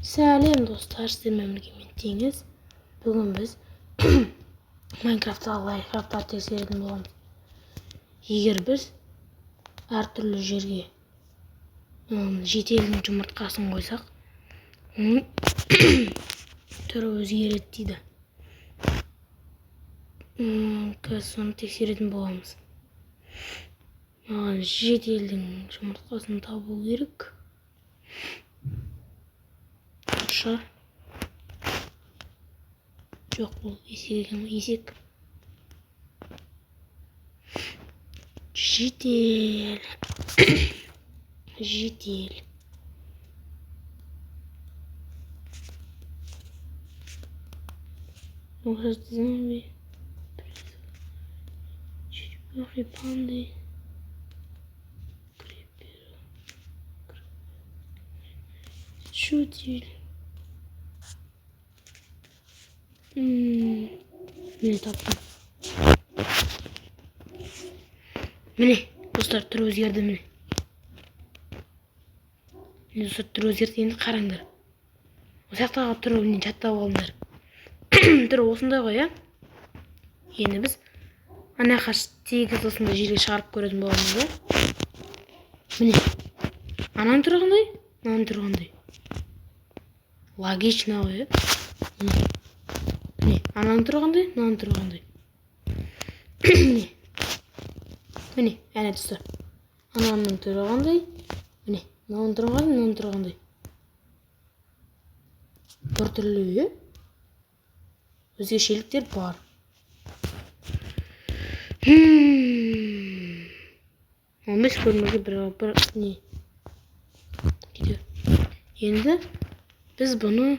Сәлем достар, сіздермен теңіз. Бүгін біз Майнкрафтта лайфхактар тексеретін боламыз. Егер біз әртүрлі жерге жетелдің жұмыртқасын қойсақ, оның түрі өзгереді дейді. Қазір соны тексеретін боламыз. Маған жетелдің жұмыртқасын табу керек. Жоқ, бұл есек екен, есек. Жетел. Жетел. Зомби. Черепахи, панды. Шутель. Мені таптым. Міне, достар, түрі өзгерді міне. Достар, түрі өзгерді, енді қараңдар. Осы жақтағы түрі жаттап алыңдар. Түрі осындай ғой, иә? Енді біз ана қаш тегіз осындай жерге шығарып көретін боламыз, иә? Міне. Ананың түрі қандай? Ананың түрі қандай? Логично ғой, иә? Міне, ананың түрі қандай? Ананың түрі қандай? Міне, әне достар. Ананың түрі қандай? Міне, мынаның түрі қандай? Мынаның түрі қандай? Бір түрлі, иә? Өзгешеліктер бар. Алмес көрмеге бір не? Енді біз бұны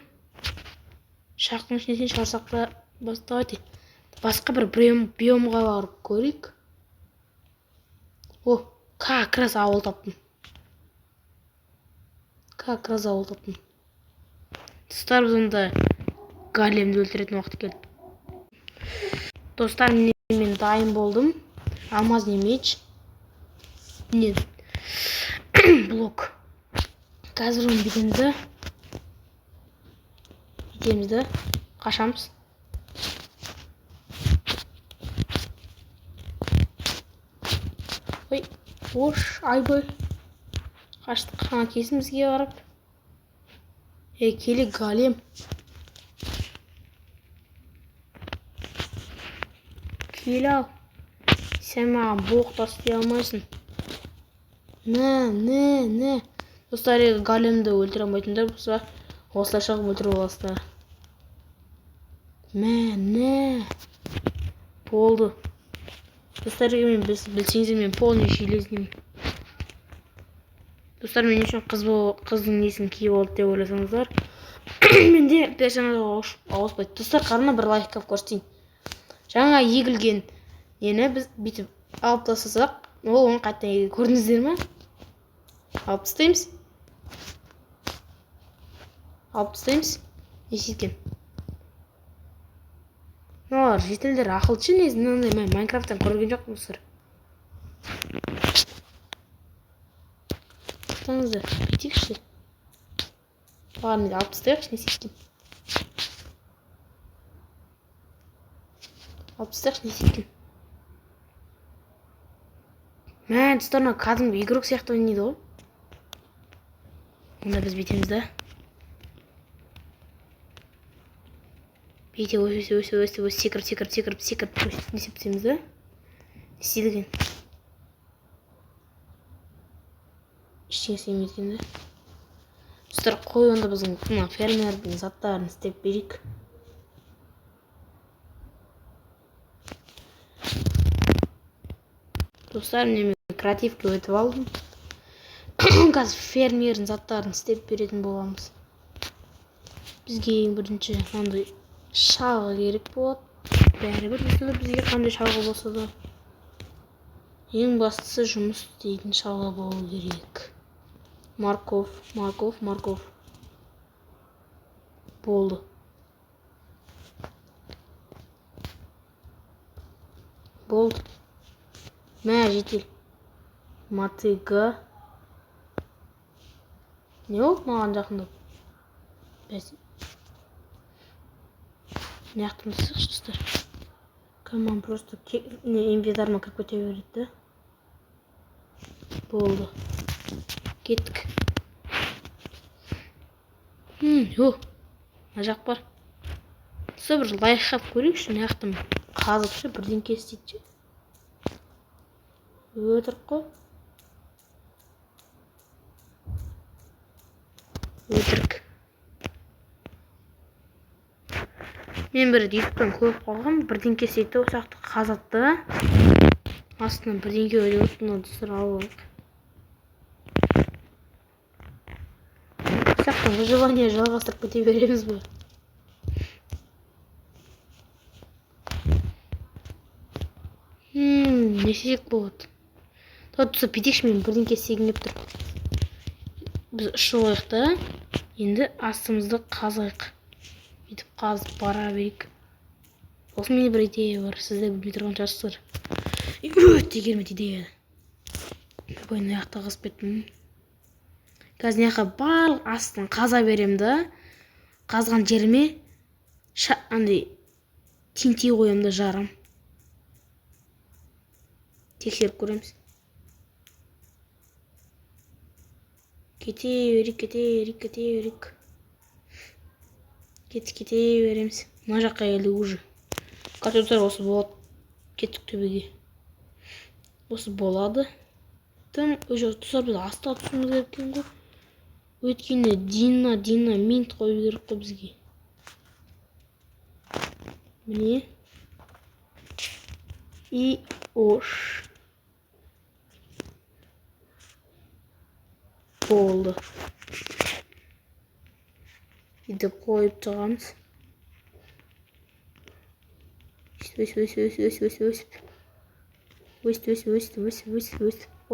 шақтың ішінен шығарсақ та бастап басқа бір биомға барып көрейік. О, как раз ауыл таптым. Достар, біз онда големді өлтіретін уақыт келді. Достар, мен дайын болдым. Алмазный меч. Не? Блок. Қазір оны бітемізді. Қашамыз. Ой, ош, айбой. Қаштық қана кезімізге барып. Келе голем. Келе ал. Сен маған блок та істей алмайсың. Не. Достар, големді өлтіре алмайтындар болса, осылайша өлтіріп аласыздар. Не. Болды. Достар, мен білсеңіздер, мен полный железный. Достар, мен үшін қыздың несін киіп алды деп ойласаңыздар. Менде персонажға ауыспайды. Достар, қарына бір лайфхак көрсетейін. Жаңа егілген нені біз бүйтіп алып тастасақ, ол оны қайтадан егілген. Көрдіңіздер ме? Алып тастаймыз. Есеткен. Олар жетелдер ақылшы несін, мен Майнкрафттан көрген жоқ достар. Таңыздар, бүйтейікші. Бағармен алып тастайықшы, не есеткен. Мән, достарына кәдімгі игрок сияқты ойнайды ғой. Онда біз бүйтеміз да. Бейте өсіп, секіріп, не істейміз да? Не істейді екен? Ештеңе істемейді екен да. Достар, қой онда біздің фермердің заттарын істеп берейік. Достар, мен креативке өтіп алдым. Қазір фермердің заттарын істеп беретін боламыз. Бізге ең бірінші қандай шалғы керек болады. Бәрібір бізге қандай шалғы болса да. Ең бастысы жұмыс істейтін шалғы болу керек. Морков. Болды. Мә, жетел. Матыға. Не ол маған жақындап? Бәсе. Не яқтымдысыз достар. Команд просто инвентарыма кіріп кете береді да. Болды. Кеттік. Мына жақ бар. Сол бір лайфхак көрейікші, мына жақтан қазықшы, бірдеңке істейді. Өтірік қой. Өтірік. Мен бір ютубтан көріп қалғам, бірдеңке істейді, осы жақты қазатты. Астынан бірдеңке өте өттің, достар, алып. Сақтан выживание жалғастырып кете береміз бе? Не істесек болады? Тұсы бетекші мен бірдеңке істегім келіп тұр. Біз ұшып та, енді астымызды қазайық. Бүйтіп қазып бара берейік. Осы менде бір идея бар, сізде білмей тұрған шығарсыздар. Өте керемет идея. Мына жақта қазып кеттім. Қазір мына жаққа барлық астын қаза берем да, қазған жеріме андай тинтей қоям да жарам. Тексеріп көреміз. Кете берейік. Кете береміз. Мына жаққа келді уже. Қатырдар осы болады. Кеттік төбеге. Осы болады. Тым өже тұсар біз астыға түсіміз керектен ғой. Өткені дина минт қойып керек қой бізге. Міне. И ош. Болды. Үйді қойып тұрғамыз. Өстіп қойып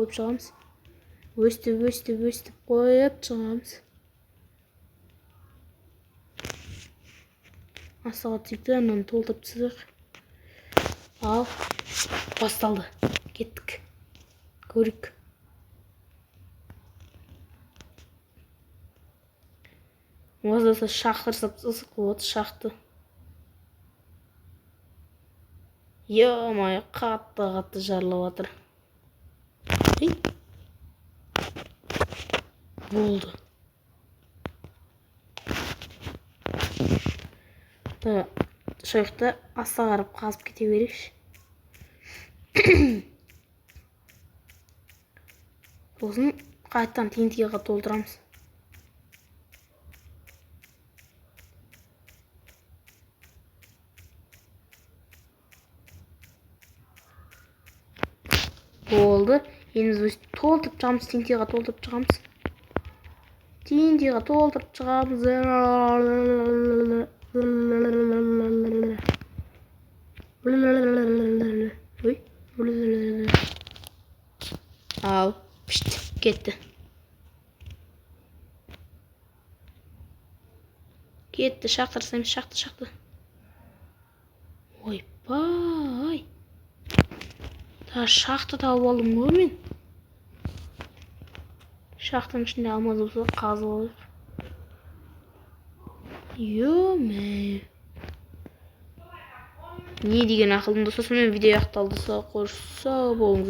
шығамыз. Өстіп қойып шығамыз. Астыға текті, ананы толтырып түсірек. Ал, басталды. Кеттік. Көрік. Оздаса шақтырсап ысық болады, шақты. Е-май, қатты жарылып атыр. Болды. Шойықты аса қарып қазып кете берейікші. Сосын қайттан тентиға толтырамыз. Болды. Енді біз толтырып шығамыз, тентиға толтырып шығамыз. Ал, пішт, кетті. Шақтырсаймыз, шақты. Ойбай. Шақты тауып алдым ғой мен. Шақтың ішінде алмаз болса қазып алып. Е-май. Не деген ақылдың досы, сонымен видео аяқталды. Сау болыңыз.